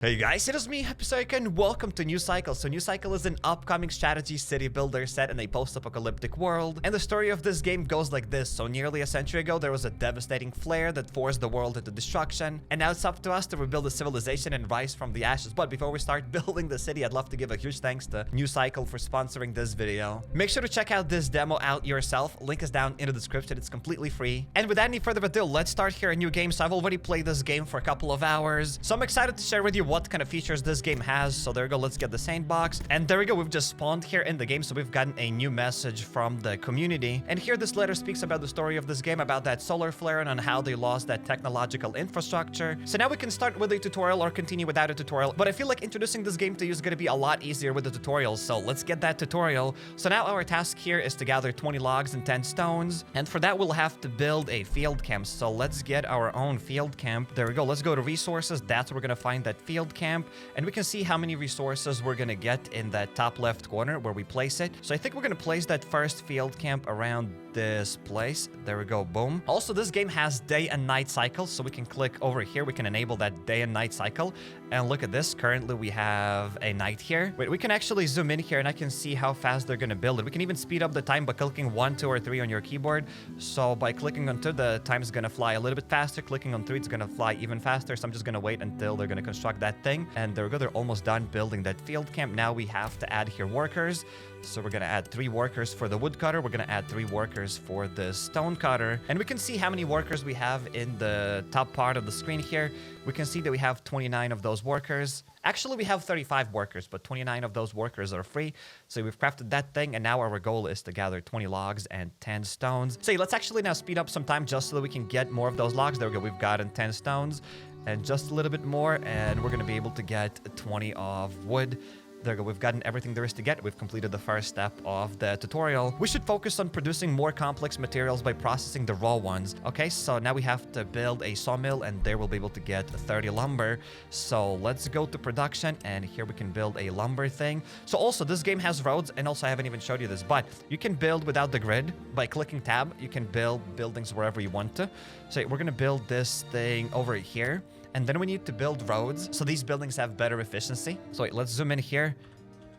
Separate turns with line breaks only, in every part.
Hey guys, it is me, HappyCairek, and welcome to New Cycle. So New Cycle is an upcoming strategy city builder set in a post-apocalyptic world. And the story of this game goes like this. So nearly a century ago, there was a devastating flare that forced the world into destruction. And now it's up to us to rebuild a civilization and rise from the ashes. But before we start building the city, I'd love to give a huge thanks to New Cycle for sponsoring this video. Make sure to check out this demo out yourself. Link is down in the description. It's completely free. And without any further ado, let's start here a new game. So I've already played this game for a couple of hours. So I'm excited to share with you what kind of features this game has. So there we go, let's get the sandbox. And there we go, we've just spawned here in the game. So we've gotten a new message from the community. And here this letter speaks about the story of this game, about that solar flare and on how they lost that technological infrastructure. So now we can start with a tutorial or continue without a tutorial. But I feel like introducing this game to you is going to be a lot easier with the tutorials. So let's get that tutorial. So now our task here is to gather 20 logs and 10 stones. And for that, we'll have to build a field camp. So let's get our own field camp. There we go. Let's go to resources. That's where we're going to find that field camp. And we can see how many resources we're going to get in that top left corner where we place it. So I think we're going to place that first field camp around this place. There we go. Boom. Also, this game has day and night cycles. So we can click over here. We can enable that day and night cycle. And look at this. Currently, we have a night here. Wait, we can actually zoom in here and I can see how fast they're going to build it. We can even speed up the time by clicking 1, 2, or 3 on your keyboard. So by clicking on 2, the time is going to fly a little bit faster. Clicking on 3, it's going to fly even faster. So I'm just going to wait until they're going to construct that thing. And there we go. They're almost done building that field camp. Now we have to add here workers. So we're going to add 3 workers for the woodcutter. We're going to add 3 workers for the stone cutter. And we can see how many workers we have in the top part of the screen here. We can see that we have 29 of those workers. Actually, we have 35 workers, but 29 of those workers are free. So we've crafted that thing, and now our goal is to gather 20 logs and 10 stones. So let's actually now speed up some time just so that we can get more of those logs. There we go. We've gotten 10 stones and just a little bit more, and we're going to be able to get 20 of wood. There we go. We've gotten everything there is to get. We've completed the first step of the tutorial. We should focus on producing more complex materials by processing the raw ones. Okay, so now we have to build a sawmill, and there we'll be able to get 30 lumber. So let's go to production, and here we can build a lumber thing. So also, this game has roads, and also I haven't even showed you this, but you can build without the grid. By clicking tab, you can build buildings wherever you want to. So we're going to build this thing over here. And then we need to build roads, so these buildings have better efficiency. So wait, let's zoom in here,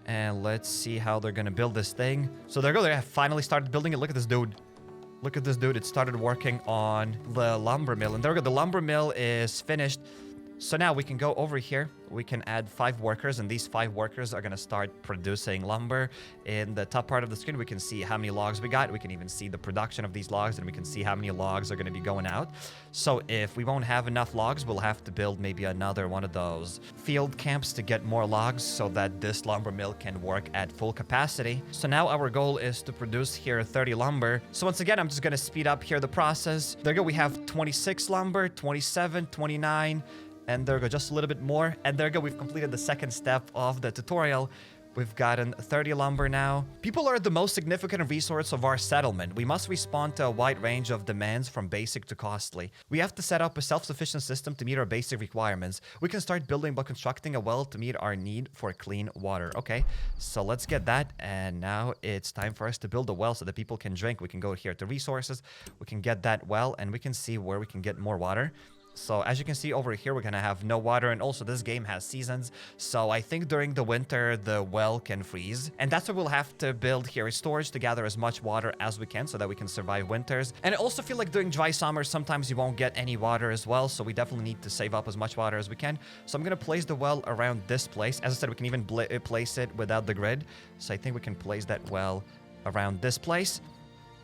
and let's see how they're gonna build this thing. So there we go, they have finally started building it. Look at this dude. Look at this dude, it started working on the lumber mill. And there we go, the lumber mill is finished. So now we can go over here. We can add 5 workers, and these 5 workers are going to start producing lumber. In the top part of the screen, we can see how many logs we got. We can even see the production of these logs, and we can see how many logs are going to be going out. So if we won't have enough logs, we'll have to build maybe another one of those field camps to get more logs so that this lumber mill can work at full capacity. So now our goal is to produce here 30 lumber. So once again, I'm just going to speed up here the process. There we go. We have 26 lumber, 27, 29. And there we go, just a little bit more. And there we go, we've completed the second step of the tutorial. We've gotten 30 lumber now. People are the most significant resource of our settlement. We must respond to a wide range of demands from basic to costly. We have to set up a self-sufficient system to meet our basic requirements. We can start building by constructing a well to meet our need for clean water. Okay, so let's get that. And now it's time for us to build a well so that people can drink. We can go here to resources. We can get that well, and we can see where we can get more water. So as you can see over here, we're going to have no water. And also this game has seasons. So I think during the winter, the well can freeze. And that's what we'll have to build here, is storage to gather as much water as we can so that we can survive winters. And I also feel like during dry summers, sometimes you won't get any water as well. So we definitely need to save up as much water as we can. So I'm going to place the well around this place. As I said, we can even place it without the grid. So I think we can place that well around this place.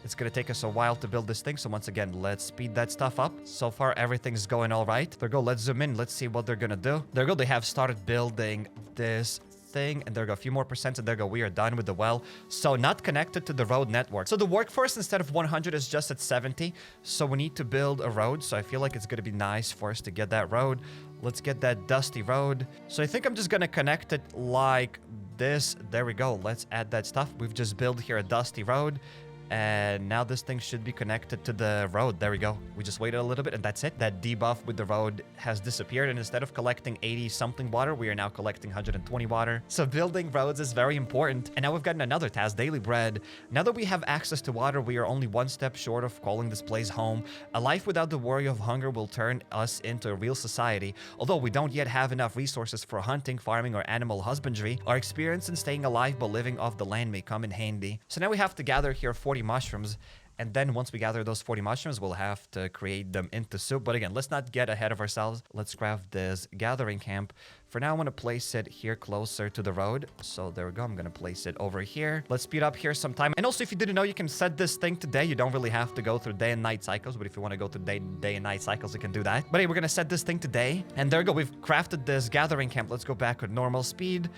It's going to take us a while to build this thing. So once again, let's speed that stuff up. So far, everything's going all right. There we go. Let's zoom in. Let's see what they're going to do. There we go. They have started building this thing. And there we go. A few more percent. And there we go. We are done with the well. So not connected to the road network. So the workforce instead of 100 is just at 70. So we need to build a road. So I feel like it's going to be nice for us to get that road. Let's get that dusty road. So I think I'm just going to connect it like this. There we go. Let's add that stuff. We've just built here a dusty road. And now this thing should be connected to the road. There we go. We just waited a little bit and that's it. That debuff with the road has disappeared. And instead of collecting 80 something water, we are now collecting 120 water. So building roads is very important. And now we've gotten another task, daily bread. Now that we have access to water, we are only one step short of calling this place home. A life without the worry of hunger will turn us into a real society. Although we don't yet have enough resources for hunting, farming, or animal husbandry, our experience in staying alive but living off the land may come in handy. So now we have to gather here 40 mushrooms, and then once we gather those 40 mushrooms, we'll have to create them into soup. But again, let's not get ahead of ourselves. Let's craft this gathering camp. For now, I want to place it here closer to the road. So there we go. I'm going to place it over here. Let's speed up here some time. And also, if you didn't know, you can set this thing to day. You don't really have to go through day and night cycles. But if you want to go through day and night cycles, you can do that. But hey, we're going to set this thing to day. And there we go. We've crafted this gathering camp. Let's go back with normal speed.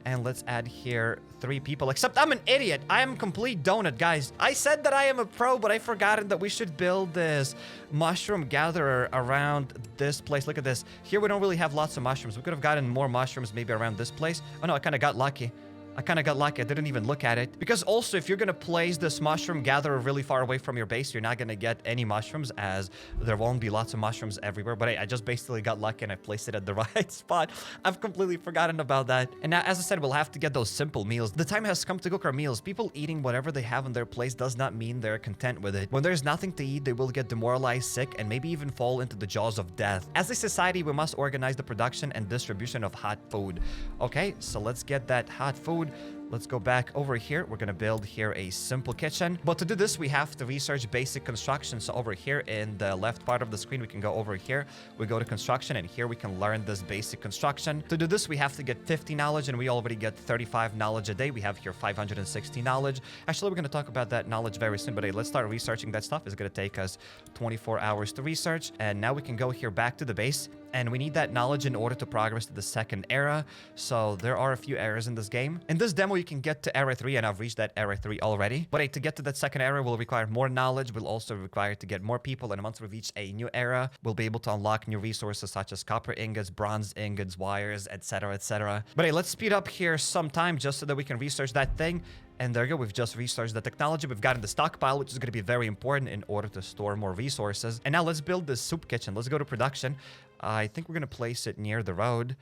And let's add here 3 people, except I'm an idiot. I am complete donut, guys. I said that I am a pro, but I forgotten that we should build this mushroom gatherer around this place. Look at this. Here we don't really have lots of mushrooms. We could have gotten more mushrooms maybe around this place. Oh no, I kind of got lucky. I didn't even look at it. Because also, if you're going to place this mushroom gatherer really far away from your base, you're not going to get any mushrooms, as there won't be lots of mushrooms everywhere. But hey, I just basically got lucky and I placed it at the right spot. I've completely forgotten about that. And now, as I said, we'll have to get those simple meals. The time has come to cook our meals. People eating whatever they have in their place does not mean they're content with it. When there's nothing to eat, they will get demoralized, sick, and maybe even fall into the jaws of death. As a society, we must organize the production and distribution of hot food. Okay, so let's get that hot food. Let's go back over here. We're going to build here a simple kitchen. But to do this, we have to research basic construction. So over here in the left part of the screen, we can go over here. We go to construction, and here we can learn this basic construction. To do this, we have to get 50 knowledge, and we already get 35 knowledge a day. We have here 560 knowledge. Actually, we're going to talk about that knowledge very soon. But hey, let's start researching that stuff. It's going to take us 24 hours to research. And now we can go here back to the base. And we need that knowledge in order to progress to the second era. So there are a few eras in this game. In this demo, you can get to era 3, and I've reached that era 3 already. But hey, to get to that second era, we'll require more knowledge. We'll also require to get more people. And once we reach a new era, we'll be able to unlock new resources such as copper ingots, bronze ingots, wires, etc., etc. But hey, let's speed up here some time just so that we can research that thing. And there you go. We've just researched the technology. We've gotten the stockpile, which is going to be very important in order to store more resources. And now let's build this soup kitchen. Let's go to production. I think we're going to place it near the road.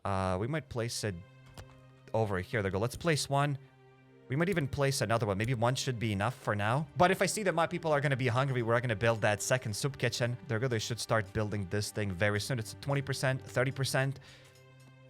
We might place it over here. There we go. Let's place one. We might even place another one. Maybe one should be enough for now. But if I see that my people are going to be hungry, we're going to build that second soup kitchen. There we go. They should start building this thing very soon. It's 20%, 30%.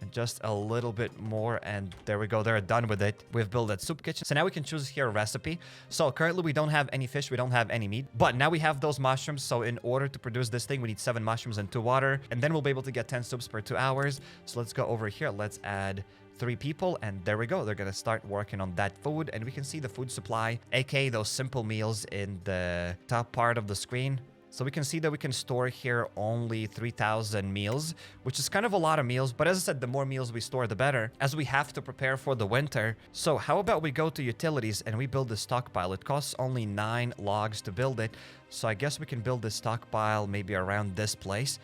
And just a little bit more, and there we go. They're done with it. We've built that soup kitchen. So now we can choose here a recipe. So currently we don't have any fish, we don't have any meat, but now we have those mushrooms. So in order to produce this thing, we need 7 mushrooms and 2 water, and then we'll be able to get 10 soups per 2 hours. So let's go over here. Let's add 3 people, and there we go. They're gonna start working on that food, and we can see the food supply, aka those simple meals, in the top part of the screen. So we can see that we can store here only 3,000 meals, which is kind of a lot of meals. But as I said, the more meals we store, the better, as we have to prepare for the winter. So how about we go to utilities and we build a stockpile? It costs only 9 logs to build it. So I guess we can build this stockpile maybe around this place.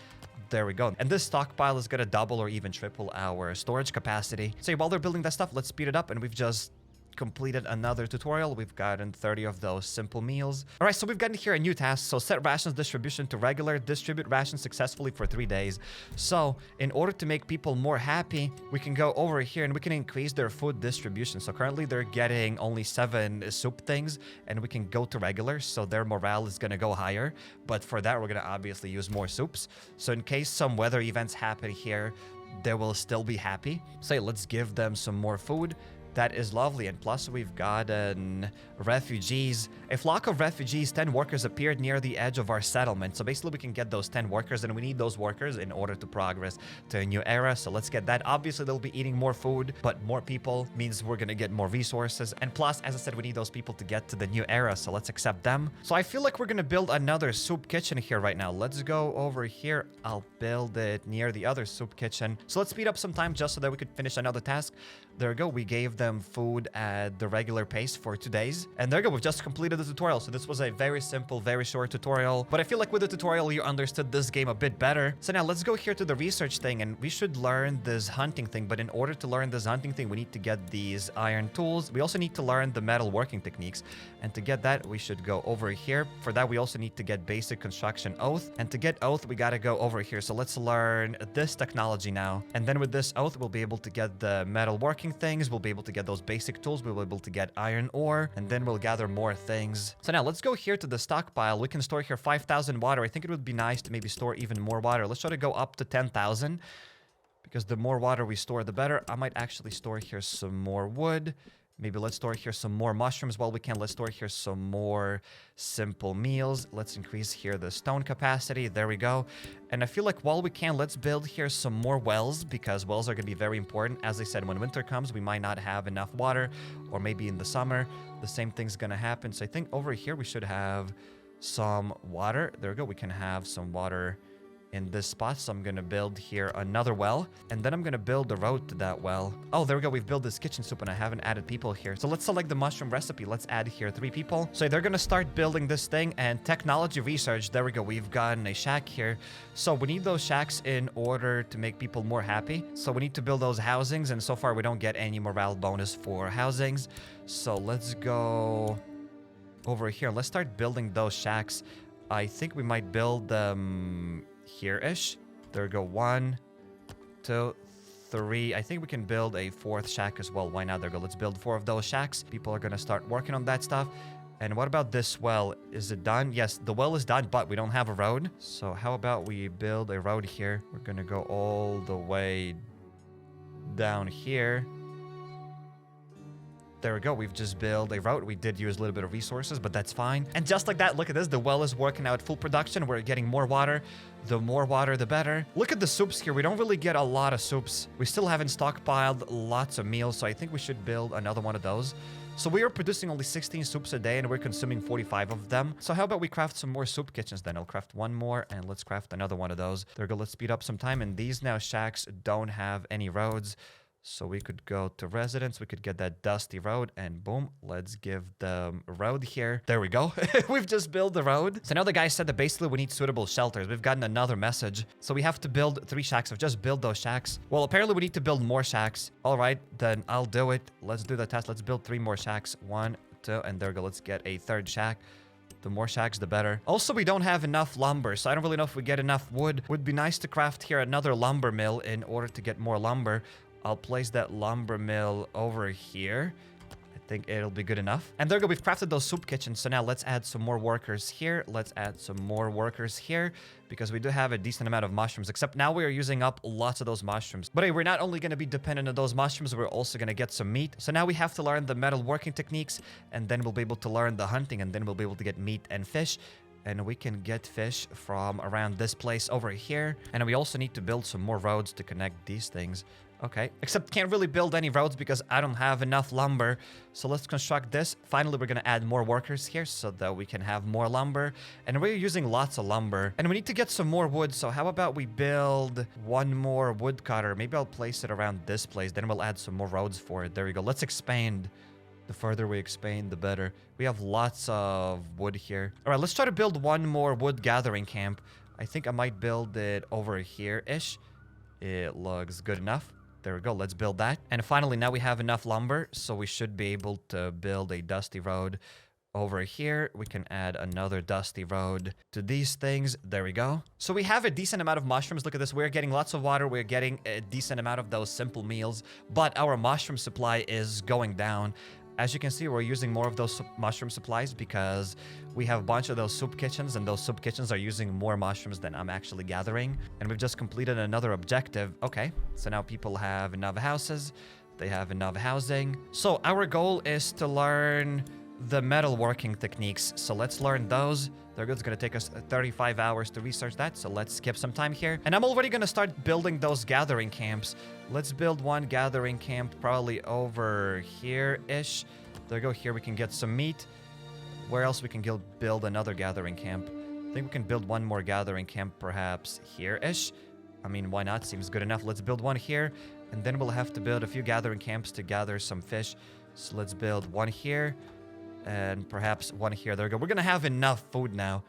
There we go. And this stockpile is going to double or even triple our storage capacity. So while they're building that stuff, let's speed it up. And we've just completed another tutorial. We've gotten 30 of those simple meals. All right, so we've gotten here a new task. So set rations distribution to regular, distribute rations successfully for 3 days. So in order to make people more happy, we can go over here and we can increase their food distribution. So currently they're getting only 7 soup things, and we can go to regular, so their morale is going to go higher. But for that, we're going to obviously use more soups. So in case some weather events happen here, they will still be happy. So let's give them some more food. That is lovely. And plus, we've gotten refugees. A flock of refugees, 10 workers appeared near the edge of our settlement. So basically, we can get those 10 workers, and we need those workers in order to progress to a new era. So let's get that. Obviously, they'll be eating more food, but more people means we're going to get more resources. And plus, as I said, we need those people to get to the new era. So let's accept them. So I feel like we're going to build another soup kitchen here right now. Let's go over here. I'll build it near the other soup kitchen. So let's speed up some time just so that we could finish another task. There we go. We gave them them food at the regular pace for 2 days. And there you go, we've just completed the tutorial. So this was a very simple, very short tutorial. But I feel like with the tutorial, you understood this game a bit better. So now let's go here to the research thing, and we should learn this hunting thing. But in order to learn this hunting thing, we need to get these iron tools. We also need to learn the metalworking techniques. And to get that, we should go over here. For that, we also need to get basic construction oath. And to get oath, we got to go over here. So let's learn this technology now. And then with this oath, we'll be able to get the metalworking things. We'll be able to get those basic tools. We'll be able to get iron ore. And then we'll gather more things. So now let's go here to the stockpile. We can store here 5,000 water. I think it would be nice to maybe store even more water. Let's try to go up to 10,000. Because the more water we store, the better. I might actually store here some more wood. Maybe let's store here some more mushrooms while we can. Let's store here some more simple meals. Let's increase here the stone capacity. There we go. And I feel like while we can, let's build here some more wells, because wells are going to be very important. As I said, when winter comes, we might not have enough water, or maybe in the summer, the same thing's going to happen. So I think over here we should have some water. There we go. We can have some water in this spot. So I'm gonna build here another well, and then I'm gonna build the road to that well. Oh, there we go. We've built this kitchen soup, and I haven't added people here. So let's select the mushroom recipe. Let's add here 3 people. So they're gonna start building this thing. And technology research, there we go. We've gotten a shack here. So we need those shacks in order to make people more happy. So we need to build those housings, and so far we don't get any morale bonus for housings. So let's go over here. Let's start building those shacks. I think we might build them here-ish. There we go. 1, 2, 3. I think we can build a 4th shack as well. Why not? There we go. Let's build 4 of those shacks. People are gonna start working on that stuff. And what about this well? Is it done? Yes, the well is done, but we don't have a road. So how about we build a road here? We're gonna go all the way down here. There we go. We've just built a route. We did use a little bit of resources, but that's fine. And just like that, look at this. The well is working out full production. We're getting more water. The more water, the better. Look at the soups here. We don't really get a lot of soups. We still haven't stockpiled lots of meals, so I think we should build another one of those. So we are producing only 16 soups a day, and we're consuming 45 of them. So how about we craft some more soup kitchens then? I'll craft one more, and let's craft another one of those. There we go. Let's speed up some time. And these now shacks don't have any roads. So we could go to residence, we could get that dusty road, and boom, let's give the road here. There we go. We've just built the road. So now the guy said that basically we need suitable shelters. We've gotten another message. So we have to build 3 shacks. I've just built those shacks. Well, apparently we need to build more shacks. All right, then I'll do it. Let's do the test. Let's build 3 more shacks. 1, 2, and there we go. Let's get a 3rd shack. The more shacks, the better. Also, we don't have enough lumber, so I don't really know if we get enough wood. Would be nice to craft here another lumber mill in order to get more lumber. I'll place that lumber mill over here. I think it'll be good enough. And there we go. We've crafted those soup kitchens. So now let's add some more workers here. Let's add some more workers here, because we do have a decent amount of mushrooms, except now we are using up lots of those mushrooms. But hey, we're not only going to be dependent on those mushrooms, we're also going to get some meat. So now we have to learn the metalworking techniques, and then we'll be able to learn the hunting, and then we'll be able to get meat and fish. And we can get fish from around this place over here. And we also need to build some more roads to connect these things. Okay, except can't really build any roads because I don't have enough lumber. So let's construct this. Finally, we're going to add more workers here so that we can have more lumber. And we're using lots of lumber. And we need to get some more wood. So how about we build 1 more woodcutter? Maybe I'll place it around this place. Then we'll add some more roads for it. There we go. Let's expand. The further we expand, the better. We have lots of wood here. All right, let's try to build 1 more wood gathering camp. I think I might build it over here-ish. It looks good enough. There we go. Let's build that. And finally, now we have enough lumber, so we should be able to build a dusty road over here. We can add another dusty road to these things. There we go. So we have a decent amount of mushrooms. Look at this. We're getting lots of water. We're getting a decent amount of those simple meals, but our mushroom supply is going down. As you can see, we're using more of those mushroom supplies because we have a bunch of those soup kitchens, and those soup kitchens are using more mushrooms than I'm actually gathering. And we've just completed another objective. Okay, so now people have enough houses. They have enough housing. So our goal is to learn the metalworking techniques. So let's learn those. It's going to take us 35 hours to research that. So let's skip some time here. And I'm already going to start building those gathering camps. Let's build 1 gathering camp probably over here-ish. There we go. Here we can get some meat. Where else we can build another gathering camp? I think we can build 1 more gathering camp perhaps here-ish. I mean, why not? Seems good enough. Let's build one here, and then we'll have to build a few gathering camps to gather some fish. So let's build one here, and perhaps one here. There we go. We're gonna have enough food now.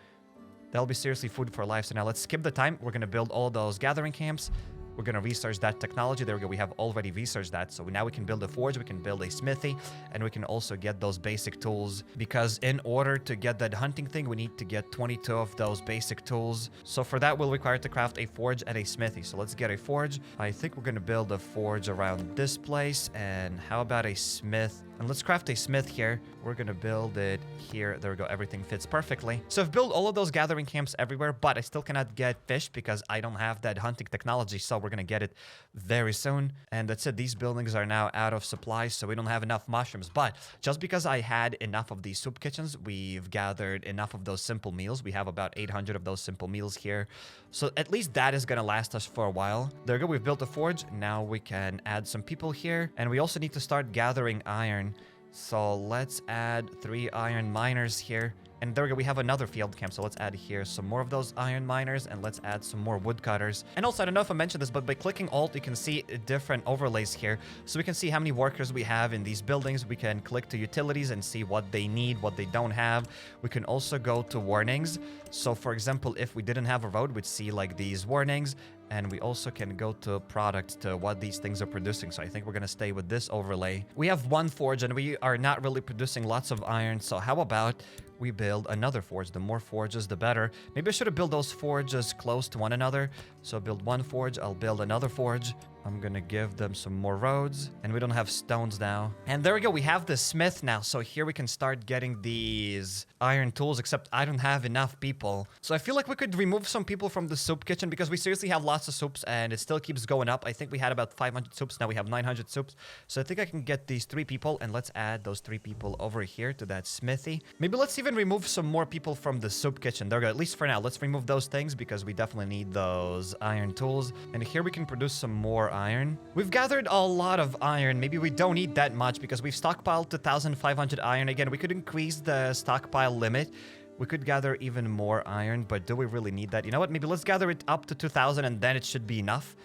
That'll be seriously food for life. So now let's skip the time. We're gonna build all those gathering camps. We're going to research that technology. There we go. We have already researched that. So now we can build a forge, we can build a smithy, and we can also get those basic tools. Because in order to get that hunting thing, we need to get 22 of those basic tools. So for that, we'll require to craft a forge and a smithy. So let's get a forge. I think we're going to build a forge around this place. And how about a smith? And let's craft a smith here. We're going to build it here. There we go. Everything fits perfectly. So I've built all of those gathering camps everywhere, but I still cannot get fish because I don't have that hunting technology. So we're going to get it very soon. And that's it. These buildings are now out of supplies, so we don't have enough mushrooms. But just because I had enough of these soup kitchens, we've gathered enough of those simple meals. We have about 800 of those simple meals here. So at least that is going to last us for a while. There we go. We've built a forge. Now we can add some people here. And we also need to start gathering iron. So let's add 3 iron miners here. And there we go, we have another field camp, so let's add here some more of those iron miners, and let's add some more woodcutters. And also, I don't know if I mentioned this, but by clicking Alt, you can see different overlays here. So we can see how many workers we have in these buildings. We can click to utilities and see what they need, what they don't have. We can also go to warnings. So for example, if we didn't have a road, we'd see like these warnings. And we also can go to product to what these things are producing. So I think we're going to stay with this overlay. We have one forge and we are not really producing lots of iron. So how about we build another forge? The more forges, the better. Maybe I should have built those forges close to one another. So build one forge. I'll build another forge. I'm going to give them some more roads. And we don't have stones now. And there we go. We have the smith now. So here we can start getting these iron tools, except I don't have enough people. So I feel like we could remove some people from the soup kitchen because we seriously have lots of soups and it still keeps going up. I think we had about 500 soups. Now we have 900 soups. So I think I can get these 3 people, and let's add those 3 people over here to that smithy. Maybe let's even remove some more people from the soup kitchen. There we go. At least for now, let's remove those things because we definitely need those iron tools. And here we can produce some more iron. We've gathered a lot of iron. Maybe we don't need that much because we've stockpiled 2,500 iron. Again, we could increase the stockpile limit. We could gather even more iron, but do we really need that? You know what? Maybe let's gather it up to 2,000 and then it should be enough.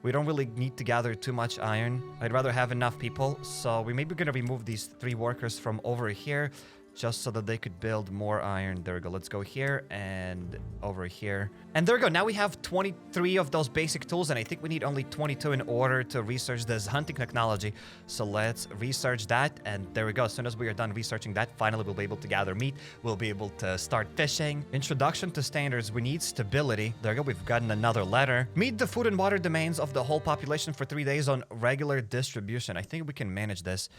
We don't really need to gather too much iron. I'd rather have enough people. So we may be going to remove these 3 workers from over here just so that they could build more iron. There we go. Let's go here and over here. And there we go. Now we have 23 of those basic tools, and I think we need only 22 in order to research this hunting technology. So let's research that, and there we go. As soon as we are done researching that, finally we'll be able to gather meat. We'll be able to start fishing. Introduction to standards. We need stability. There we go. We've gotten another letter. Meet the food and water demands of the whole population for 3 days on regular distribution. I think we can manage this.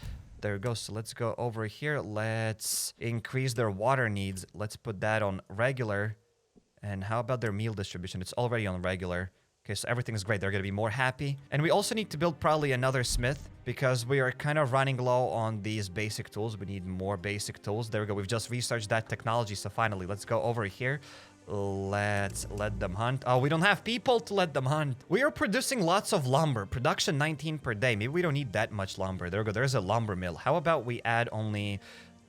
There we go. So let's go over here. Let's increase their water needs. Let's put that on regular. And how about their meal distribution? It's already on regular. Okay, so everything's great. They're going to be more happy. And we also need to build probably another smith because we are kind of running low on these basic tools. We need more basic tools. There we go. We've just researched that technology. So finally, let's go over here. Let's let them hunt. Oh, we don't have people to let them hunt. We are producing lots of lumber. Production 19 per day. Maybe we don't need that much lumber. There we go. There's a lumber mill. How about we add only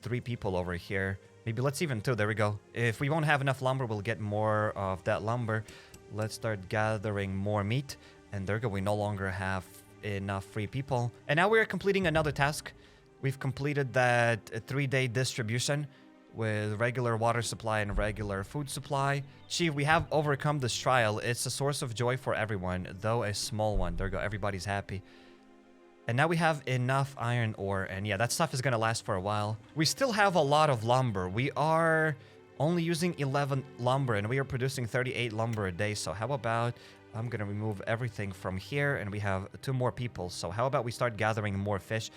3 people over here? Maybe let's even 2. There we go. If we won't have enough lumber, we'll get more of that lumber. Let's start gathering more meat. And there we go. We no longer have enough free people. And now we are completing another task. We've completed that 3-day distribution with regular water supply and regular food supply. Chief, we have overcome this trial. It's a source of joy for everyone, though a small one. There we go. Everybody's happy. And now we have enough iron ore. And yeah, that stuff is going to last for a while. We still have a lot of lumber. We are only using 11 lumber and we are producing 38 lumber a day. So how about I'm going to remove everything from here and we have 2 more people. So how about we start gathering more fish?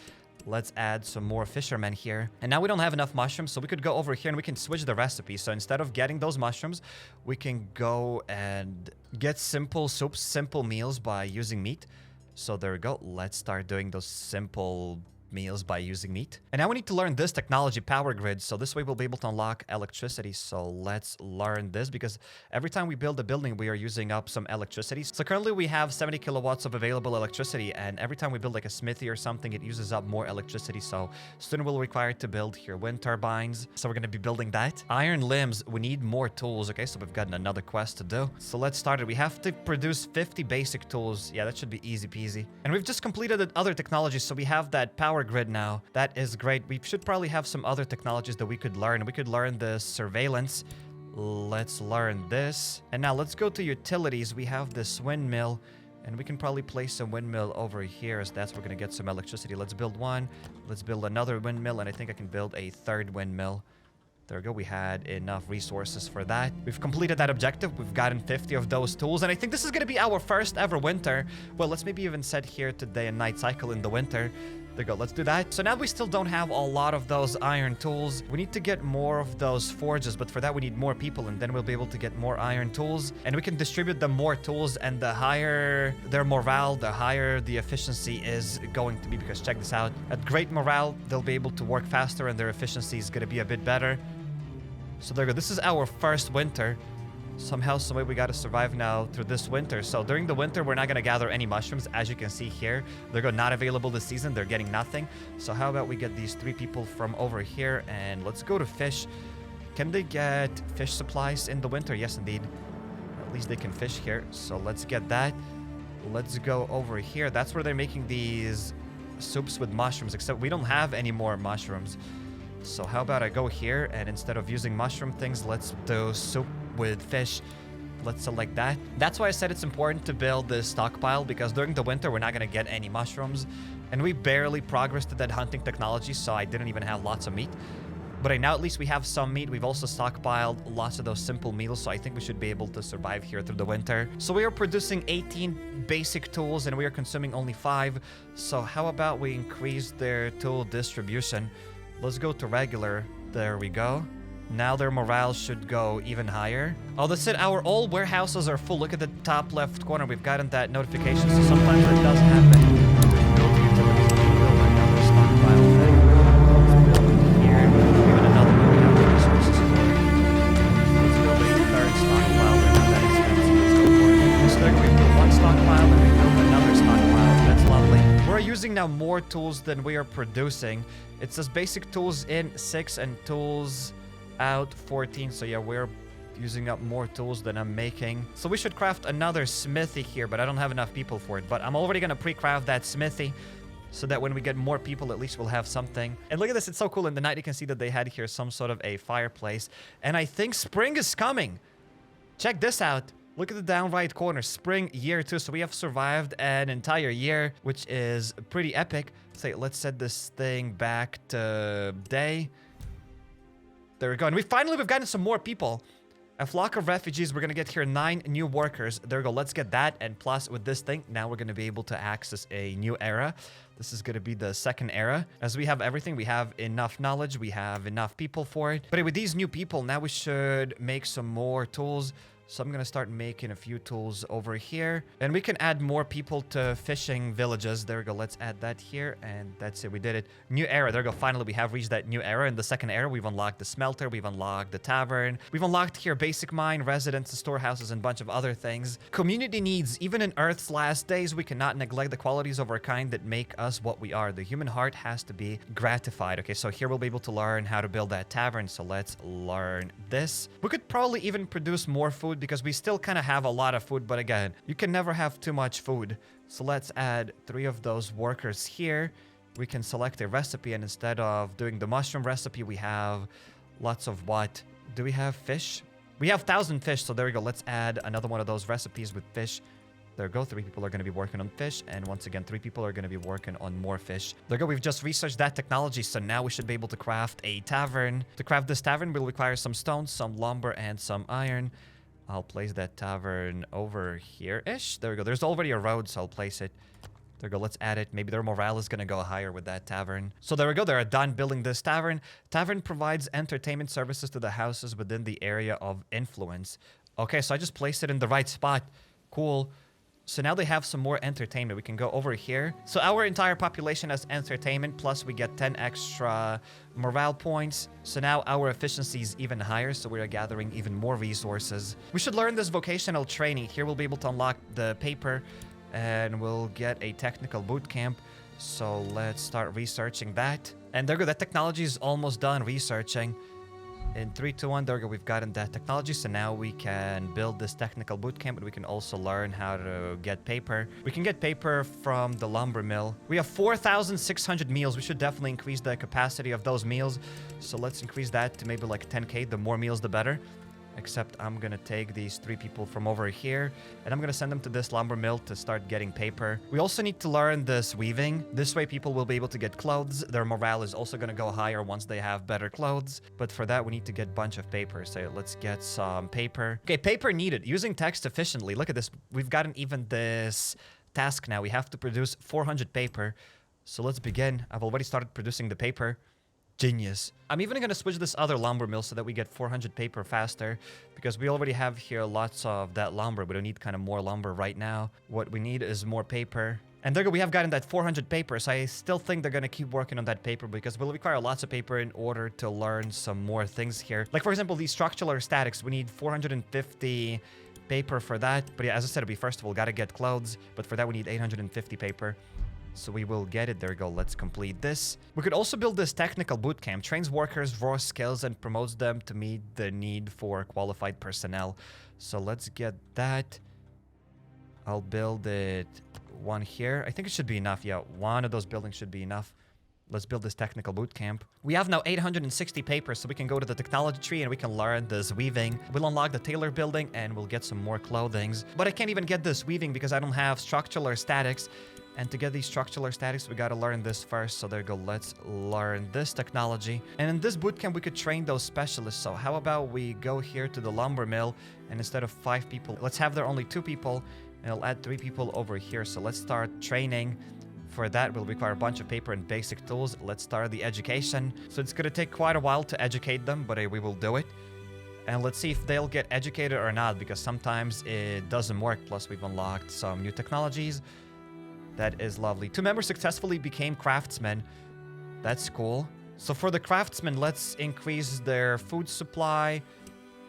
Let's add some more fishermen here. And now we don't have enough mushrooms, so we could go over here and we can switch the recipe. So instead of getting those mushrooms, we can go and get simple soups, simple meals by using meat. So there we go. Let's start doing those simple meals by using meat. And now we need to learn this technology, power grid. So this way we'll be able to unlock electricity. So let's learn this, because every time we build a building, we are using up some electricity. So currently we have 70 kilowatts of available electricity, and every time we build like a smithy or something, it uses up more electricity. So soon we'll require to build here wind turbines. So we're going to be building that. Iron limbs, we need more tools. Okay, so we've gotten another quest to do. So let's start it. We have to produce 50 basic tools. Yeah, that should be easy peasy. And we've just completed the other technologies, so we have that power grid now. That is great. We should probably have some other technologies that we could learn. We could learn the surveillance. Let's learn this. And now let's go to utilities. We have this windmill, and we can probably place a windmill over here, as that's where we're going to get some electricity. Let's build one. Let's build another windmill, and I think I can build a third windmill. There we go. We had enough resources for that. We've completed that objective. We've gotten 50 of those tools, and I think this is going to be our first ever winter. Well, let's maybe even set here to day and night cycle in the winter. There we go. Let's do that. So now we still don't have a lot of those iron tools. We need to get more of those forges, but for that we need more people, and then we'll be able to get more iron tools, and we can distribute them more tools, and the higher their morale, the higher the efficiency is going to be, because check this out. At great morale, they'll be able to work faster, and their efficiency is going to be a bit better. So there we go. This is our first winter. Somehow, someway, we got to survive now through this winter. So during the winter, we're not going to gather any mushrooms. As you can see here, they're not available this season. They're getting nothing. So how about we get these 3 people from over here, and let's go to fish. Can they get fish supplies in the winter? Yes, indeed. At least they can fish here. So let's get that. Let's go over here. That's where they're making these soups with mushrooms, except we don't have any more mushrooms. So how about I go here, and instead of using mushroom things, let's do soup with fish. Let's select that. That's why I said it's important to build this stockpile, because during the winter, we're not going to get any mushrooms. And we barely progressed to that hunting technology, so I didn't even have lots of meat. But right now, at least we have some meat. We've also stockpiled lots of those simple meals, so I think we should be able to survive here through the winter. So we are producing 18 basic tools, and we are consuming only 5. So how about we increase their tool distribution? Let's go to regular. There we go. Now their morale should go even higher. Oh, that's it. Our all warehouses are full. Look at the top left corner. We've gotten that notification. So sometimes it does happen. Go to utilities. Build another stockpile thing. Let's build here. Even another one we have the resources for. Let's build a third stockpile. They're not that expensive. Let's go for it. So there we build one stockpile, and we build another stockpile. That's lovely. We're using now more tools than we are producing. It says basic tools in 6 and tools out 14. So yeah, we're using up more tools than I'm making. So we should craft another smithy here, but I don't have enough people for it. But I'm already going to pre-craft that smithy, so that when we get more people, at least we'll have something. And look at this. It's so cool. In the night, you can see that they had here some sort of a fireplace. And I think spring is coming. Check this out. Look at the down right corner. Spring year 2. So we have survived an entire year, which is pretty epic. So let's set this thing back to day. There we go. And we've gotten some more people. A flock of refugees. We're going to get here 9 new workers. There we go. Let's get that. And plus with this thing, now we're going to be able to access a new era. This is going to be the 2nd era. As we have everything, we have enough knowledge. We have enough people for it. But with these new people, now we should make some more tools. So I'm going to start making a few tools over here. And we can add more people to fishing villages. There we go. Let's add that here. And that's it. We did it. New era. There we go. Finally, we have reached that new era. In the 2nd era, we've unlocked the smelter. We've unlocked the tavern. We've unlocked here basic mine, residences, storehouses, and a bunch of other things. Community needs. Even in Earth's last days, we cannot neglect the qualities of our kind that make us what we are. The human heart has to be gratified. Okay, so here we'll be able to learn how to build that tavern. So let's learn this. We could probably even produce more food, because we still kind of have a lot of food, but again, you can never have too much food. So let's add 3 of those workers here. We can select a recipe, and instead of doing the mushroom recipe, we have lots of what? Do we have fish? We have 1,000 fish, so there we go. Let's add another one of those recipes with fish. There we go. 3 people are going to be working on fish, and once again, 3 people are going to be working on more fish. There we go. We've just researched that technology, so now we should be able to craft a tavern. To craft this tavern, we'll require some stones, some lumber, and some iron. I'll place that tavern over here-ish. There we go. There's already a road, so I'll place it. There we go. Let's add it. Maybe their morale is going to go higher with that tavern. So there we go. They're done building this tavern. Tavern provides entertainment services to the houses within the area of influence. Okay, so I just placed it in the right spot. Cool. So now they have some more entertainment. We can go over here. So our entire population has entertainment, plus we get 10 extra morale points. So now our efficiency is even higher, so we are gathering even more resources. We should learn this vocational training. Here we'll be able to unlock the paper, and we'll get a technical boot camp. So let's start researching that. And there we go, that technology is almost done researching. In 3, 2, 1, there we go, we've gotten that technology. So now we can build this technical boot camp, but we can also learn how to get paper. We can get paper from the lumber mill. We have 4,600 meals. We should definitely increase the capacity of those meals. So let's increase that to maybe like 10K. The more meals, the better. Except I'm gonna take these 3 people from over here, and I'm gonna send them to this lumber mill to start getting paper. We also need to learn this weaving. This way people will be able to get clothes. Their morale is also gonna go higher once they have better clothes. But for that, we need to get a bunch of paper. So let's get some paper. Okay, paper needed. Using text efficiently. Look at this. We've gotten even this task now. We have to produce 400 paper. So let's begin. I've already started producing the paper. Genius. I'm even going to switch this other lumber mill so that we get 400 paper faster, because we already have here lots of that lumber. We don't need kind of more lumber right now. What we need is more paper. And there we have gotten that 400 paper, so I still think they're going to keep working on that paper, because we'll require lots of paper in order to learn some more things here. Like, for example, these structural statics, we need 450 paper for that. But yeah, as I said, we first of all got to get clothes, but for that we need 850 paper. So we will get it. There we go. Let's complete this. We could also build this technical bootcamp. Trains workers, raw skills, and promotes them to meet the need for qualified personnel. So let's get that. I'll build it one here. I think it should be enough. Yeah, one of those buildings should be enough. Let's build this technical bootcamp. We have now 860 papers, so we can go to the technology tree and we can learn this weaving. We'll unlock the tailor building and we'll get some more clothings. But I can't even get this weaving because I don't have structural or statics. And to get these structural or statics, we gotta learn this first. So there you go, let's learn this technology. And in this bootcamp, we could train those specialists. So how about we go here to the lumber mill, and instead of 5 people, let's have there only 2 people, and I'll add 3 people over here. So let's start training. For that, we'll require a bunch of paper and basic tools. Let's start the education. So it's gonna take quite a while to educate them, but we will do it. And let's see if they'll get educated or not, because sometimes it doesn't work. Plus, we've unlocked some new technologies. That is lovely. 2 members successfully became craftsmen. That's cool. So for the craftsmen, let's increase their food supply.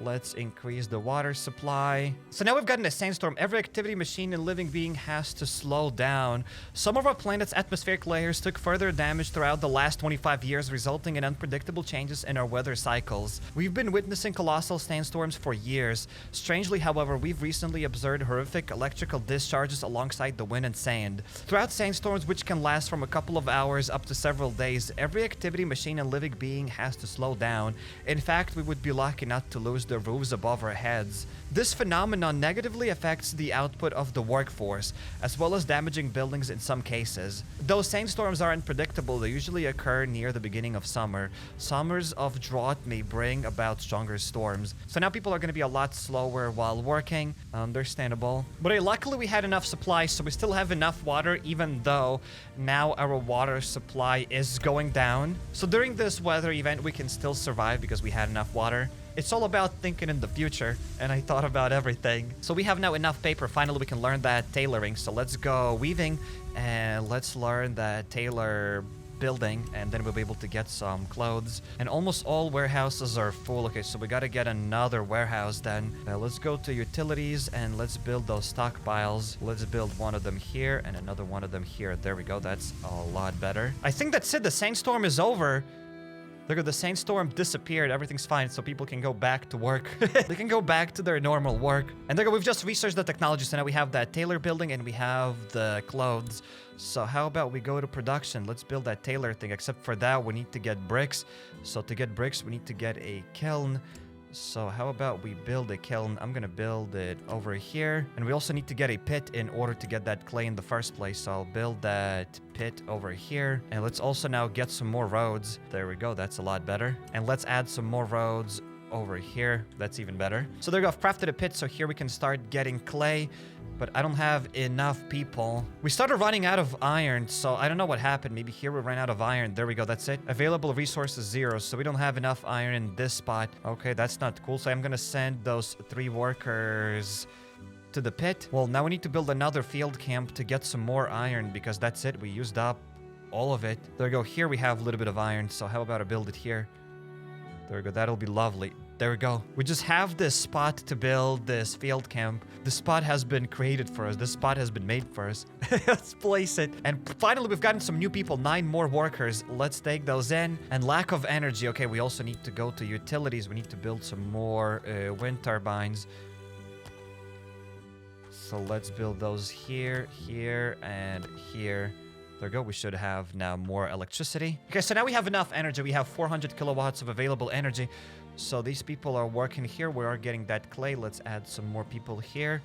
Let's increase the water supply. So now we've gotten a sandstorm. Every activity, machine, and living being has to slow down. Some of our planet's atmospheric layers took further damage throughout the last 25 years, resulting in unpredictable changes in our weather cycles. We've been witnessing colossal sandstorms for years. Strangely, however, we've recently observed horrific electrical discharges alongside the wind and sand. Throughout sandstorms, which can last from a couple of hours up to several days, every activity, machine, and living being has to slow down. In fact, we would be lucky not to lose the roofs above our heads. This phenomenon negatively affects the output of the workforce, as well as damaging buildings in some cases. Though sandstorms are unpredictable, they usually occur near the beginning of summer. Summers of drought may bring about stronger storms. So now people are going to be a lot slower while working. Understandable. But luckily we had enough supply, so we still have enough water, even though now our water supply is going down. So during this weather event, we can still survive because we had enough water. It's all about thinking in the future, and I thought about everything. So we have now enough paper. Finally, we can learn that tailoring. So let's go weaving, and let's learn that tailor building, and then we'll be able to get some clothes. And almost all warehouses are full. Okay, so we gotta get another warehouse then. Let's go to utilities, and let's build those stockpiles. Let's build one of them here, and another one of them here. There we go. That's a lot better. I think that's it. The sandstorm is over. Look at the sandstorm disappeared. Everything's fine, so people can go back to work. They can go back to their normal work. And there we go. We've just researched the technology, so now we have that tailor building and we have the clothes. So how about we go to production? Let's build that tailor thing. Except for that, we need to get bricks. So to get bricks, we need to get a kiln. So how about we build a kiln? I'm gonna build it over here. And we also need to get a pit in order to get that clay in the first place. So I'll build that pit over here. And let's also now get some more roads. There we go. That's a lot better. And let's add some more roads over here. That's even better. So there we go. I've crafted a pit. So here we can start getting clay. But I don't have enough people. We started running out of iron, so I don't know what happened. Maybe here we ran out of iron. There we go, that's it. Available resources 0, so we don't have enough iron in this spot. Okay, that's not cool. So I'm gonna send those 3 workers to the pit. Well, now we need to build another field camp to get some more iron because that's it. We used up all of it. There we go. Here we have a little bit of iron. So how about I build it here? There we go. That'll be lovely. There we go. We just have this spot to build this field camp. The spot has been created for us. This spot has been made for us. Let's place it. And finally, we've gotten some new people. 9 more workers. Let's take those in. And lack of energy. Okay, we also need to go to utilities. We need to build some more wind turbines. So let's build those here, here, and here. There we go. We should have now more electricity. Okay, so now we have enough energy. We have 400 kilowatts of available energy. So these people are working here. We are getting that clay. Let's add some more people here.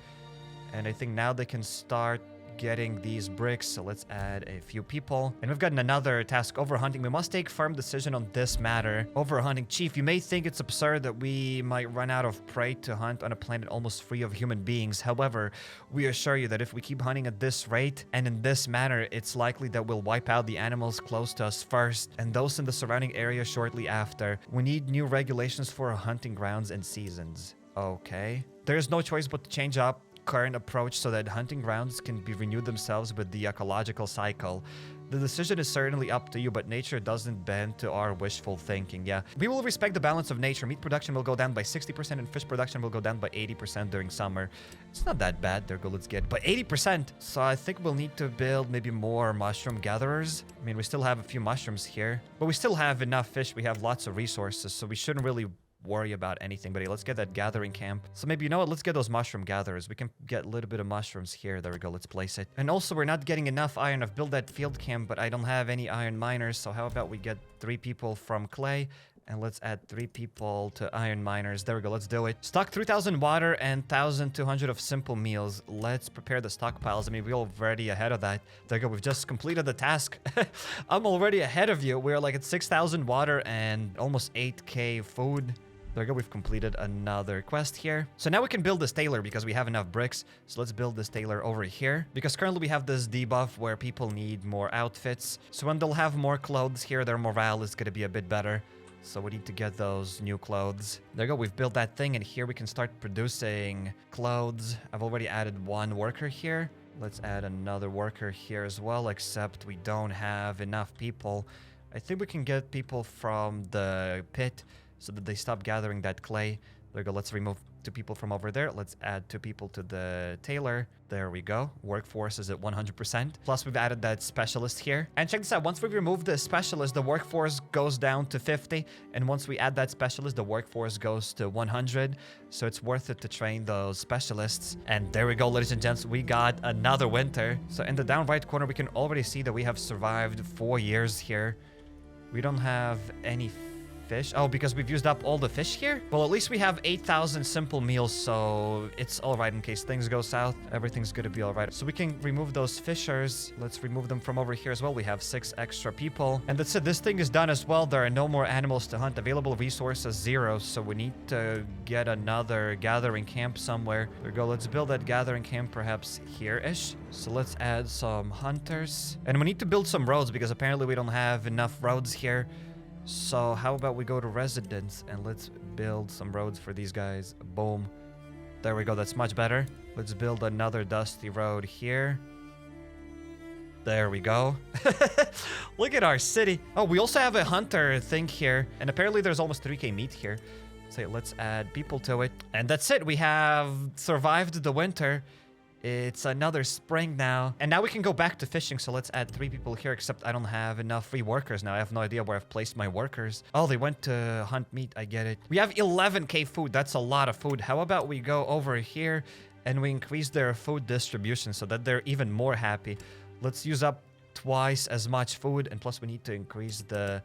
And I think now they can start getting these bricks. So let's add a few people. And we've gotten another task, overhunting. We must take firm decision on this matter. Overhunting. Chief, you may think it's absurd that we might run out of prey to hunt on a planet almost free of human beings. However, we assure you that if we keep hunting at this rate and in this manner, it's likely that we'll wipe out the animals close to us first and those in the surrounding area shortly after. We need new regulations for our hunting grounds and seasons. Okay. There's no choice but to change up current approach so that hunting grounds can be renewed themselves with the ecological cycle. The decision is certainly up to you, but nature doesn't bend to our wishful thinking. Yeah, we will respect the balance of nature. Meat production will go down by 60% and fish production will go down by 80% during summer. It's not that bad. There go, let's get by 80%. So I think we'll need to build maybe more mushroom gatherers. I mean, we still have a few mushrooms here, but we still have enough fish. We have lots of resources, so we shouldn't really worry about anything. But hey, let's get that gathering camp. So maybe, you know what, let's get those mushroom gatherers. We can get a little bit of mushrooms here. There we go. Let's place it. And also, we're not getting enough iron. I've built that field camp, but I don't have any iron miners. So how about we get 3 people from clay, and let's add 3 people to iron miners. There we go. Let's do it. Stock 3,000 water and 1,200 of simple meals. Let's prepare the stockpiles. I mean, we're already ahead of that. There we go. We've just completed the task. I'm already ahead of you. We're like at 6,000 water and almost 8k food. There we go. We've completed another quest here. So now we can build this tailor because we have enough bricks. So let's build this tailor over here. Because currently we have this debuff where people need more outfits. So when they'll have more clothes here, their morale is going to be a bit better. So we need to get those new clothes. There you go. We've built that thing, and here we can start producing clothes. I've already added 1 worker here. Let's add another worker here as well, except we don't have enough people. I think we can get people from the pit so that they stop gathering that clay. There we go. Let's remove 2 people from over there. Let's add 2 people to the tailor. There we go. Workforce is at 100%. Plus, we've added that specialist here. And check this out. Once we remove the specialist, the workforce goes down to 50. And once we add that specialist, the workforce goes to 100. So it's worth it to train those specialists. And there we go, ladies and gents. We got another winter. So in the down right corner, we can already see that we have survived 4 years here. We don't have any fish. Oh, because we've used up all the fish here? Well, at least we have 8,000 simple meals, so it's all right in case things go south. Everything's gonna be all right. So we can remove those fishers. Let's remove them from over here as well. We have 6 extra people. And that's it. This thing is done as well. There are no more animals to hunt. Available resources 0. So we need to get another gathering camp somewhere. There we go. Let's build that gathering camp perhaps here-ish. So let's add some hunters. And we need to build some roads because apparently we don't have enough roads here. So how about we go to residence and let's build some roads for these guys. Boom. There we go. That's much better. Let's build another dusty road here. There we go. Look at our city. Oh, we also have a hunter thing here. And apparently there's almost 3k meat here. So let's add people to it. And that's it. We have survived the winter. It's another spring now. And now we can go back to fishing. So let's add 3 people here, except I don't have enough free workers now. I have no idea where I've placed my workers. Oh, they went to hunt meat. I get it. We have 11k food. That's a lot of food. How about we go over here and we increase their food distribution so that they're even more happy. Let's use up twice as much food. And plus we need to increase the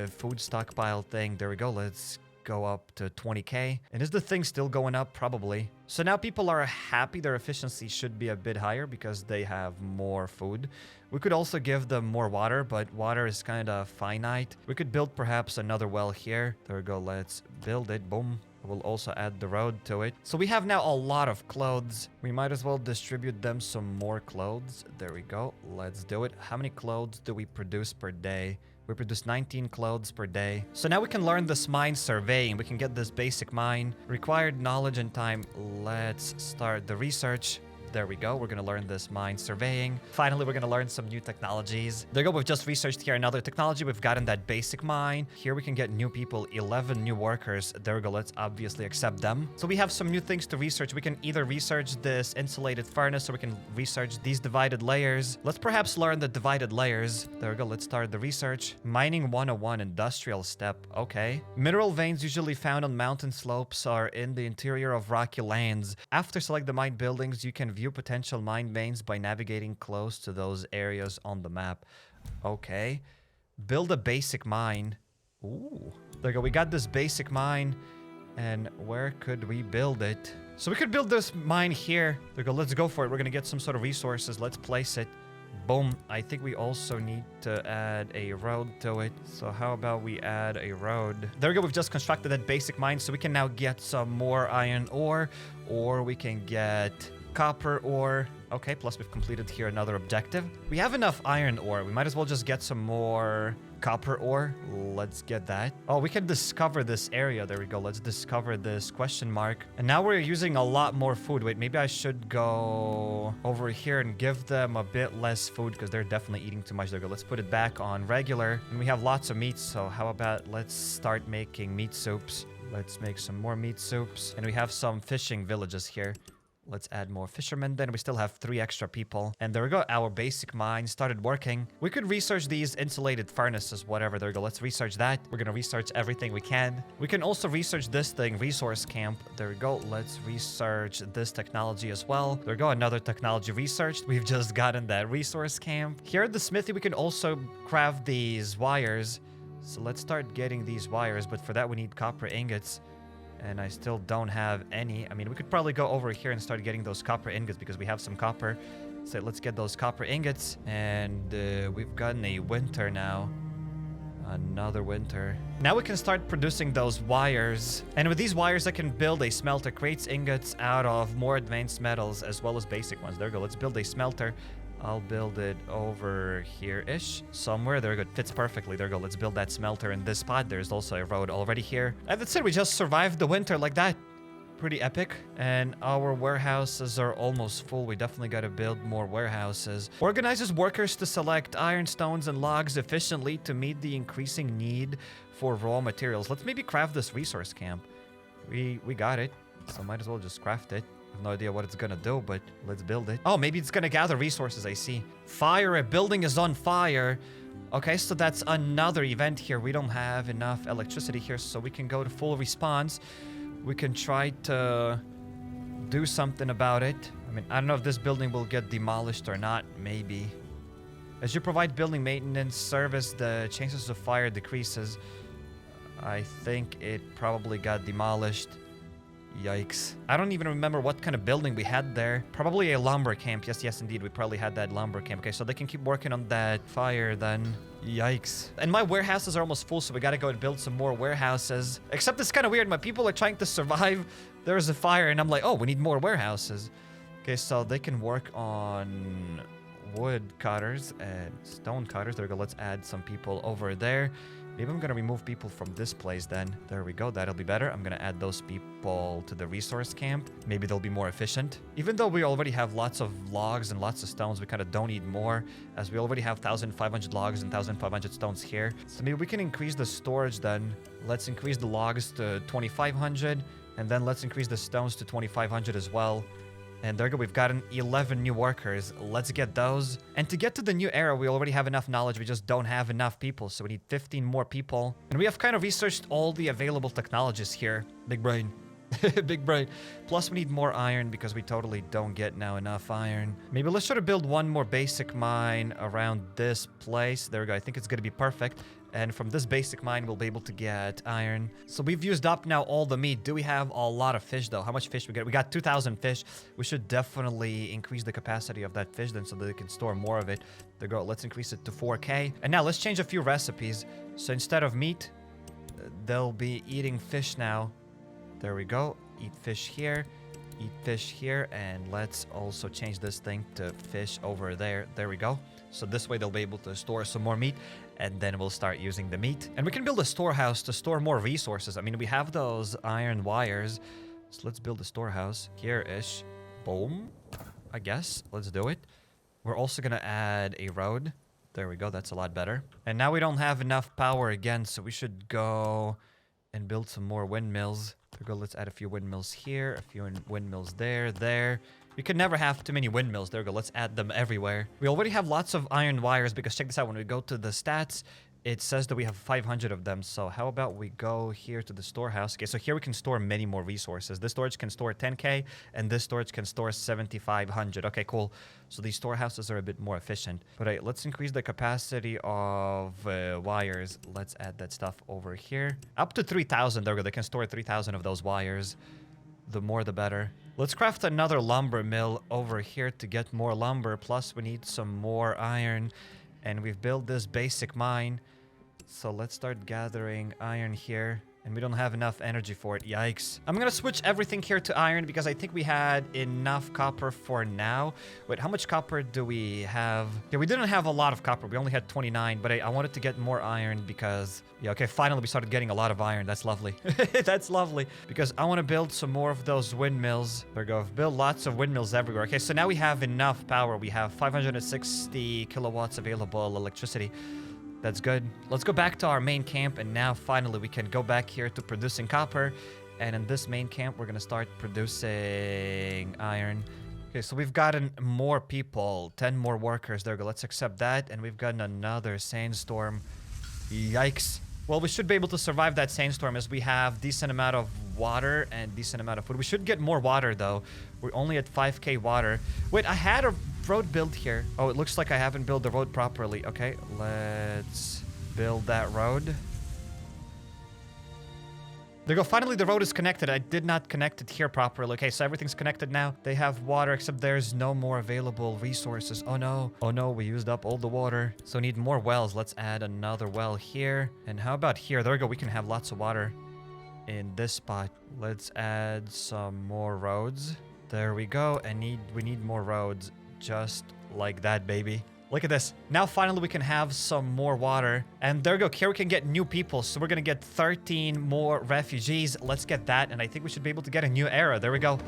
food stockpile thing. There we go. Let's go up to 20k. And is the thing still going up? Probably. So now people are happy. Their efficiency should be a bit higher because they have more food. We could also give them more water, but water is kind of finite. We could build perhaps another well here. There we go. Let's build it. Boom. We'll also add the road to it. So we have now a lot of clothes. We might as well distribute them some more clothes. There we go. Let's do it. How many clothes do we produce per day? We produce 19 clothes per day. So now we can learn this mine surveying. We can get this basic mine. Required knowledge and time. Let's start the research. There we go. We're going to learn this mine surveying. Finally, we're going to learn some new technologies. There we go. We've just researched here another technology. We've gotten that basic mine. Here we can get new people, 11 new workers. There we go. Let's obviously accept them. So we have some new things to research. We can either research this insulated furnace or we can research these divided layers. Let's perhaps learn the divided layers. There we go. Let's start the research. Mining 101, industrial step. Okay. Mineral veins usually found on mountain slopes are in the interior of rocky lands. After select the mine buildings, you can view potential mine veins by navigating close to those areas on the map. Okay. Build a basic mine. Ooh. There we go. We got this basic mine. And where could we build it? So we could build this mine here. There we go. Let's go for it. We're going to get some sort of resources. Let's place it. Boom. I think we also need to add a road to it. So how about we add a road? There we go. We've just constructed that basic mine. So we can now get some more iron ore. Or we can get copper ore. Okay, plus we've completed here another objective. We have enough iron ore. We might as well just get some more copper ore. Let's get that. Oh, we can discover this area. There we go. Let's discover this question mark. And now we're using a lot more food. Wait, maybe I should go over here and give them a bit less food because they're definitely eating too much. There we go. Let's put it back on regular. And we have lots of meat. So how about let's start making meat soups. Let's make some more meat soups. And we have some fishing villages here. Let's add more fishermen. Then we still have 3 extra people. And there we go. Our basic mine started working. We could research these insulated furnaces, whatever. There we go. Let's research that. We're going to research everything we can. We can also research this thing, resource camp. There we go. Let's research this technology as well. There we go. Another technology researched. We've just gotten that resource camp. Here at the smithy, we can also craft these wires. So let's start getting these wires. But for that, we need copper ingots. And I still don't have any. I mean, we could probably go over here and start getting those copper ingots because we have some copper. So let's get those copper ingots. And we've gotten a winter now. Another winter. Now we can start producing those wires. And with these wires, I can build a smelter. Creates ingots out of more advanced metals as well as basic ones. There we go. Let's build a smelter. I'll build it over here-ish. Somewhere. There we go. It fits perfectly. There we go. Let's build that smelter in this spot. There's also a road already here. And that's it. We just survived the winter like that. Pretty epic. And our warehouses are almost full. We definitely got to build more warehouses. Organizes workers to select ironstones and logs efficiently to meet the increasing need for raw materials. Let's maybe craft this resource camp. We got it. So might as well just craft it. I have no idea what it's gonna do, but let's build it. Oh, maybe it's gonna gather resources, I see. Fire, a building is on fire. Okay, so that's another event here. We don't have enough electricity here, so we can go to full response. We can try to do something about it. I mean, I don't know if this building will get demolished or not, maybe. As you provide building maintenance service, the chances of fire decreases. I think it probably got demolished. Yikes. I don't even remember what kind of building we had there. Probably a lumber camp. Yes, indeed. We probably had that lumber camp. Okay, so they can keep working on that fire then. Yikes. And my warehouses are almost full, so we gotta go and build some more warehouses. Except it's kind of weird. My people are trying to survive. There's a fire, and I'm like, oh, we need more warehouses. Okay, so they can work on wood cutters and stone cutters. There we go. Let's add some people over there. Maybe I'm gonna remove people from this place then. There we go, that'll be better. I'm gonna add those people to the resource camp. Maybe they'll be more efficient. Even though we already have lots of logs and lots of stones, we kind of don't need more, as we already have 1,500 logs and 1,500 stones here. So maybe we can increase the storage then. Let's increase the logs to 2,500, and then let's increase the stones to 2,500 as well. And there we go, we've gotten 11 new workers. Let's get those. And to get to the new era, we already have enough knowledge. We just don't have enough people. So we need 15 more people. And we have kind of researched all the available technologies here. Big brain. Big brain. Plus we need more iron because we totally don't get now enough iron. Maybe let's try to build one more basic mine around this place. There we go. I think it's going to be perfect. And from this basic mine, we'll be able to get iron. So we've used up now all the meat. Do we have a lot of fish, though? How much fish we get? We got 2,000 fish. We should definitely increase the capacity of that fish then so that they can store more of it. There we go. Let's increase it to 4K. And now let's change a few recipes. So instead of meat, they'll be eating fish now. There we go. Eat fish here. Eat fish here. And let's also change this thing to fish over there. There we go. So this way they'll be able to store some more meat, and then we'll start using the meat. And we can build a storehouse to store more resources. I mean, we have those iron wires. So let's build a storehouse here-ish. Boom. I guess. Let's do it. We're also going to add a road. There we go. That's a lot better. And now we don't have enough power again, so we should go and build some more windmills. There we go. Let's add a few windmills here, a few windmills there. We could never have too many windmills. There we go. Let's add them everywhere. We already have lots of iron wires because check this out. When we go to the stats, it says that we have 500 of them. So how about we go here to the storehouse? Okay, so here we can store many more resources. This storage can store 10K and this storage can store 7,500. Okay, cool. So these storehouses are a bit more efficient. But let's increase the capacity of wires. Let's add that stuff over here. Up to 3,000. There we go. They can store 3,000 of those wires. The more the better. Let's craft another lumber mill over here to get more lumber. Plus we need some more iron. And we've built this basic mine. So let's start gathering iron here. And we don't have enough energy for it. Yikes. I'm going to switch everything here to iron because I think we had enough copper for now. Wait, how much copper do we have? Yeah, we didn't have a lot of copper. We only had 29, but I wanted to get more iron because... Yeah, okay, finally we started getting a lot of iron. That's lovely. That's lovely. Because I want to build some more of those windmills. There we go. I've built lots of windmills everywhere. Okay, so now we have enough power. We have 560 kilowatts available electricity. That's good. Let's go back to our main camp, and now finally we can go back here to producing copper. And in this main camp, we're going to start producing iron. Okay, so we've gotten more people, 10 more workers. There we go. Let's accept that. And we've gotten another sandstorm. Yikes. Well, we should be able to survive that sandstorm as we have decent amount of water and decent amount of food. We should get more water, though. We're only at 5K water. Wait, I had a road built here. Oh, it looks like I haven't built the road properly. Okay, let's build that road. There we go. Finally, the road is connected. I did not connect it here properly. Okay, so everything's connected now. They have water, except there's no more available resources. Oh, no. Oh, no. We used up all the water. So we need more wells. Let's add another well here. And how about here? There we go. We can have lots of water in this spot. Let's add some more roads. There we go. And we need more roads. Just like that, baby. Look at this. Now finally we can have some more water. And there we go. Here we can get new people. So we're going to get 13 more refugees. Let's get that. And I think we should be able to get a new era. There we go.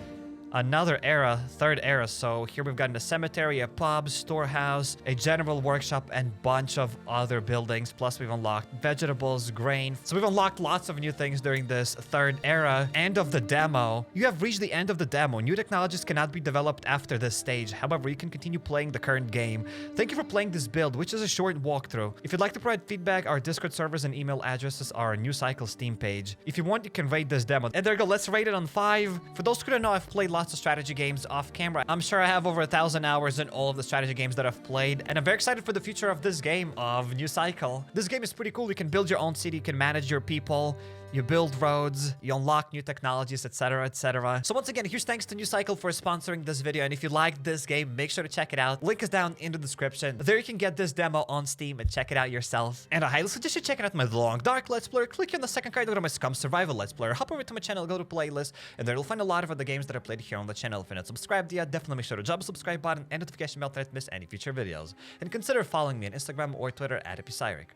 Another era, third era. So here we've got a cemetery, a pub, storehouse, a general workshop, and bunch of other buildings. Plus we've unlocked vegetables, grain. So we've unlocked lots of new things during this third era. End of the demo. You have reached the end of the demo. New technologies cannot be developed after this stage. However, you can continue playing the current game. Thank you for playing this build, which is a short walkthrough. If you'd like to provide feedback, our Discord servers and email addresses are our New Cycle Steam page. If you want, you can rate this demo. And there we go. Let's rate it on 5. For those who don't know, I've played lots of strategy games off camera. I'm sure I have over 1,000 hours in all of the strategy games that I've played, and I'm very excited for the future of this game of New Cycle. This game is pretty cool. You can build your own city, you can manage your people, you build roads, you unlock new technologies, etc, etc. So once again, huge thanks to New Cycle for sponsoring this video, and if you liked this game, make sure to check it out. Link is down in the description. There you can get this demo on Steam and check it out yourself. And I highly suggest you check out my Long Dark Let's Player. Click on the second card, go to my Scum Survival Let's Player. Hop over to my channel, go to playlist, and there you'll find a lot of other games that I played here on the channel. If you're not subscribed yet, definitely make sure to drop the subscribe button and notification bell to not miss any future videos. And consider following me on Instagram or Twitter at HappyCairek.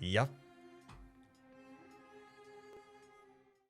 Yup.